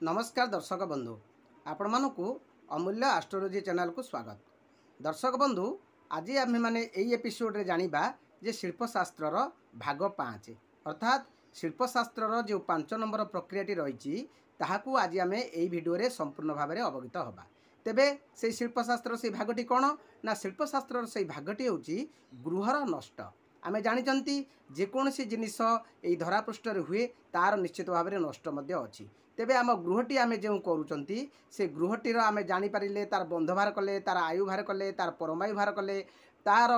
नमस्कार दर्शक बंधु आपण मानक अमूल्य एस्ट्रोलॉजी चैनल को स्वागत। दर्शक बंधु आज आम मैंने यही एपिसोड रे जानिबा जे शिल्पशास्त्र भाग 5 अर्थात शिल्पशास्त्र जो 5 नंबर प्रक्रियाटी रही ताहाकू आज आम यही भिडियो रे संपूर्ण भाव में अवगत होगा। तेबे से शिल्पशास्त्र से भागटी कौन ना शिल्पशास्त्र से भागटी हूँ गृहर नष्ट। आम जानी जेकोसी जिनिस ये धरापृष्ठ हुए तार निश्चित भाव में नष्ट अच्छी। तेबे आम गृहटी आम जो करुँच से गृहटीर आम जानीपारे तार बंध बाहर कले तार आयु बाहर कले तार परमायु बाहर कले तार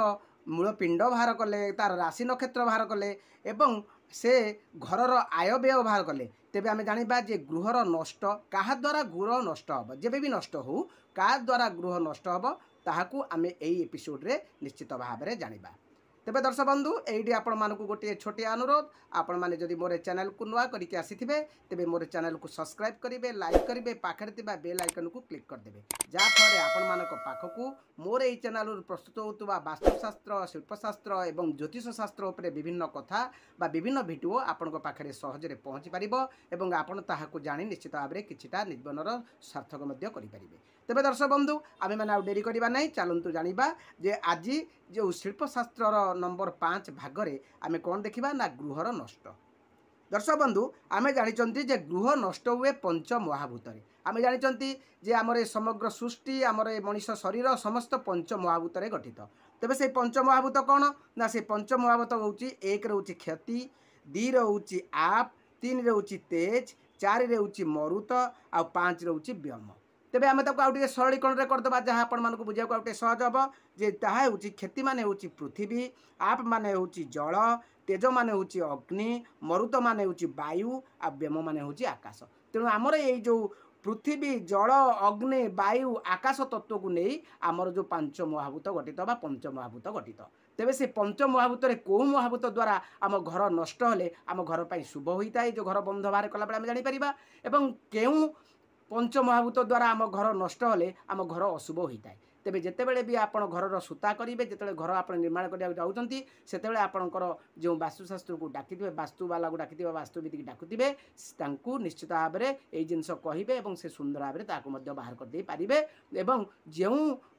मूलपिंड बाहर कले तार राशि नक्षत्र बाहर कले एवं से घरर आय व्यय बाहर कले। तेबे आम जानिबा जे गृहर नष्ट क्या द्वारा गृह नष्ट हम जब भी नष्ट हो क्या द्वारा गृह नष्ट हम ताहाकू आम यही एपिसोड रे निश्चित भाव में जानिबा। तेबे दर्शक बंधु ये आपण मानक गोटे छोटे अनुरोध आपण मैंने जदि मोर चैनल को नुआ करके आसीथिबे तेबे मोर चैनल को सब्सक्राइब करेंगे लाइक करेंगे पाखे बेल आइकन को क्लिक करदेवे जहाँफल आपण मानक पाखक मोर यही चैनल प्रस्तुत होता वास्तुशास्त्र शिल्पशास्त्र एवं ज्योतिष शास्त्र उपरे विभिन्न कथा बा विभिन्न भिडियो आपण पाखे सहजरे पहुँची पारिबो एवं आपण ताहाकू जानी निश्चित भाव में किछिटा जीवनर सार्थक मध्य करेंगे। तेबे दर्शक बंधु आम मैंने आउ डेरी करवा नहीं चलतु जानिबा जे आज जो शिल्पशास्त्र नंबर 5 भागरे आम कौन देखा ना गृहर नष्ट। दर्शक बंधु आम जानी जे गृह नष्ट हुए पंच महाभूत आम जानी जे आमर समग्र सृष्टि आमर मनीष शरीर समस्त पंच महाभूत गठित। तेबे से पंच महाभूत कौन ना से पंच महाभूत हूँ 1 रोचे क्षति 2 रोचे आप 3 रोचे तेज 4 रोचे मरुत आ 5 रोचे व्योम। तेबे आम ताको आउटे सरलीकरण रे करदबा जहाँ आपण मानक बुझा को आउटे सहज हम जे ताहा होची खेती माने होची पृथ्वी आप माने होची जल तेज माने होची अग्नि मरुत माने होची वायु आ व्योम माने होची आकाश। तेणु आमर ये जो पृथ्वी जल अग्नि वायु आकाश तत्व को नहीं आमर जो 5 महाभूत गठित बा पंच महाभूत गठित। तेबे से पंच महाभूत कौ महाभूत द्वारा आम घर नष्ट हेले आम घर पर शुभ होता है जो घर बंध बाहर कला आम जानीपर एवं केउ पंच महाभूत द्वारा आम घर नष्ट हेले आम घर अशुभ होता है। तेबे जेतेबेले भी आपण घरर सूता करेंगे जिते घर आप निर्माण करने जाऊँच से आपणकर जो वास्तुशास्त्र को डाकिथे वास्तुवाला को डाकिथे वास्तुविद की डाकुथे निश्चित भाव में यही जिनस कहे और से सुंदर भाव में बाहर करदे पारे एवं जो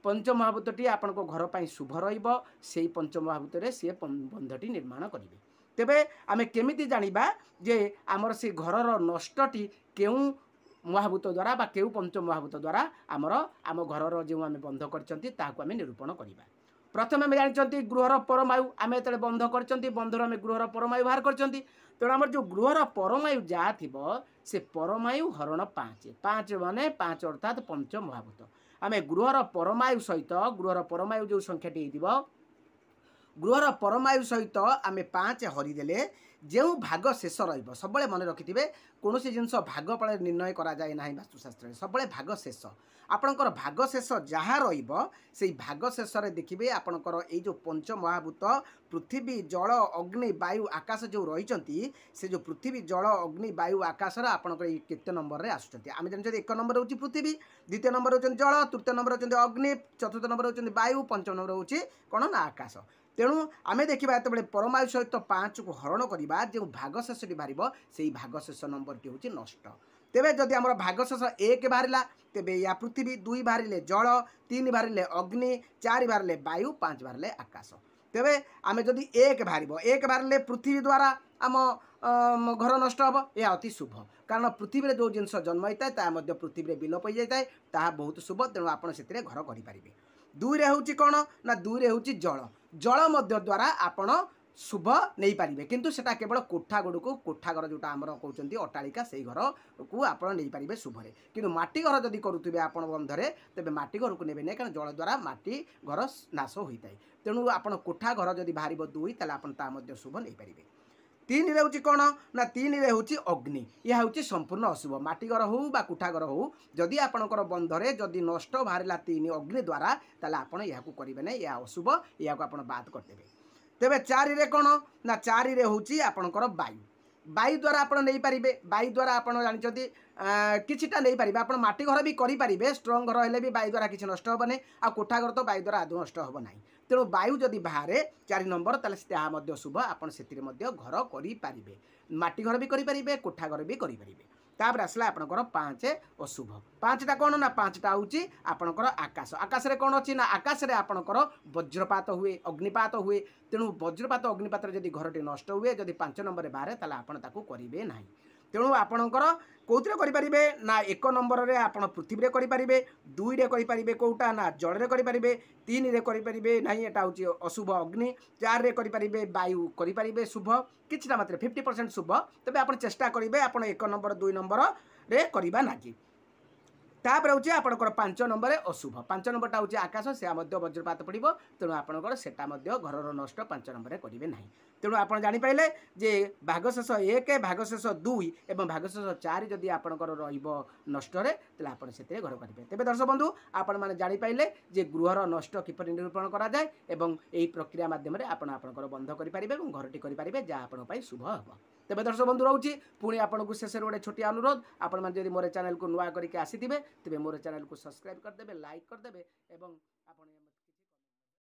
पंच महाभूतटी आपण घर पर शुभ रही पंच महाभूत सी बंधटी निर्माण करेंगे। तेबे आम केमिति जानिबा जे आमर से घरर नष्टटी केउ महाभूत द्वारा बा केउ पंच महाभूत द्वारा आमर आम घरर जो आम बंध कर निरूपण करवा। प्रथम आम जानते गृहर परमायु आम जो बंध कर बंधर आम गृहर परमायु बाहर कर तेणु आम जो गृहर परमायु जहाँ थी से परमायु हरण 5 माने 5 अर्थात पंच महाभूत आम गृहर परमायु सहित गृहर परमायु जो संख्याटी गृहर परमायु सहित आम 5 हरिदेले जो भाग शेष सब मन रखिथे कौन जिनस भाग पाले निर्णय करा जाए ना वास्तुशास्त्र सब भाग शेष आपणकर भाग शेष जहाँ रही भाग शेष देखिए आपणकर ये जो पंच महाभूत पृथ्वी जल अग्नि वायु आकाश जो रही से जो पृथ्वी जल अग्नि वायु आकाश आपणकर केते नंबर में आसुँच आम जानते 1 नंबर हूँ पृथ्वी 2 नंबर होती जल 3 नंबर होती अग्नि 4 नंबर होती वायु 5 नंबर हूँ कौन ना आकाश। तेणु आम देखा जो परमायु सहित 5 को हरण करवा जो भागशेषटी बाहर से भागशेष नंबरटी हूँ नष्ट। तेबे जदि आम भागशेष 1 बाहर तेबे या पृथ्वी 2 बाहर जल 3 बाहर अग्नि 4 बाहर वायु 5 बाहर आकाश। तेबे आम जदि 1 बाहर पृथ्वी द्वारा आम घर नष्ट हम यह अति शुभ कारण पृथ्वी जो जिनस जन्म होता है पृथ्वी विलोप हो जाता है ताहा बहुत शुभ। तेणु आप घर करें। 2 रे हूँ कौन ना 2 रे हूँ जल मध्य द्वारा आपण शुभ नहीं पारे किंतु सेटा केवल कोठा गुड़ को कोठा घर जोटा आमर कहते अट्टालिका से घर को आप नहीं पारे शुभरे किंतु माटी घर जदि करुवे आप बंधरे तेज माटी घर को नेबे नहीं कारण जल द्वारा माटी घर नाश होता है। तेणु आप कोठा घर जदि बाहर 2 ताला शुभ नहीं पारे। 3 रे हूँ कौन ना 3 रे हूँ अग्नि यह हूँ संपूर्ण अशुभ माटी घर हो बा कोठा घर हो जदि आपणकर बंधरे जदि नष्ट बाहर 3 अग्नि द्वारा ताला आपण यह करेंगे ना यह अशुभ यह बाद करदेवे। तेबे 4 रे कौन ना 4 रे हूँ आपणकर वायु वायु द्वारा आप नहीं पारे वायु द्वारा आप जानते किछिटा नहीं पारे आप माटी घर भी करेंगे स्ट्रंग घर हेल्ले भी वायु द्वारा किसी नष्ट हेनी आ कोठा घर तो वायु द्वारा आदौ नष्ट हे ना। तेणु वायु जदि बाहर 4 नंबर ताहा शुभ आप घर करें माटी घर भी करेंगे कोठा घर भी करेंगे। तापर आसला आपणकर 5 अशुभ 5टा कौन ना 5टा हूँ आपणकर आकाश आकाश रे कौन अच्छी ना आकाश रे आपणकर वज्रपात हुए अग्निपात हुए तेणु वज्रपात अग्निपात जदि घरटी नष्ट हुए जदि 5 नंबर बाहर ताला आपण ताकू करिवे नाही तेणु आपणकर कौथिरे करिपारिबे ना 1 नंबर रे आपण पृथ्वी रे करिपारिबे 2 रे करिपारिबे कोउटा ना जल रे करिपारिबे 3 रे करिपारिबे नाही एटा होची अशुभ अग्नि 4 रे करिपारिबे वायु करिपारिबे शुभ किछटा मात्र 50% शुभ तबे आपण चेष्टा करिबे आपण 1 नंबर 2 नंबर रे करिबा नाकी तापर हूँ आपंकर 5 नंबर अशुभ 5 नंबरटा हूँ आकाश से वज्रपात पड़ो तेणु आपंकर सेटा घर नष्ट 5 नंबर करेंगे ना तेणु आप जापारे जे भागशेष 1 भागशेष 2 और भागशेष 4 जदि आपंकर नष्ट आप घर करेंगे तेज दर्शक बंधु आपण मैंने जापारे जे गृहर नष्ट किपर निरूपण कराए यही प्रक्रिया मध्यम आपंकर बंध करेंगे और घरटी करेंगे जहाँ आप शुभ हम तेज दर्शक बंधु रोचे पुणी आपको शेष गोटे छोटिया अनुरोध आपण मैंने मोर चैनल को नुआ करके आसी तेज मोर चैनल को सब्सक्राइब करदे लाइक करदे।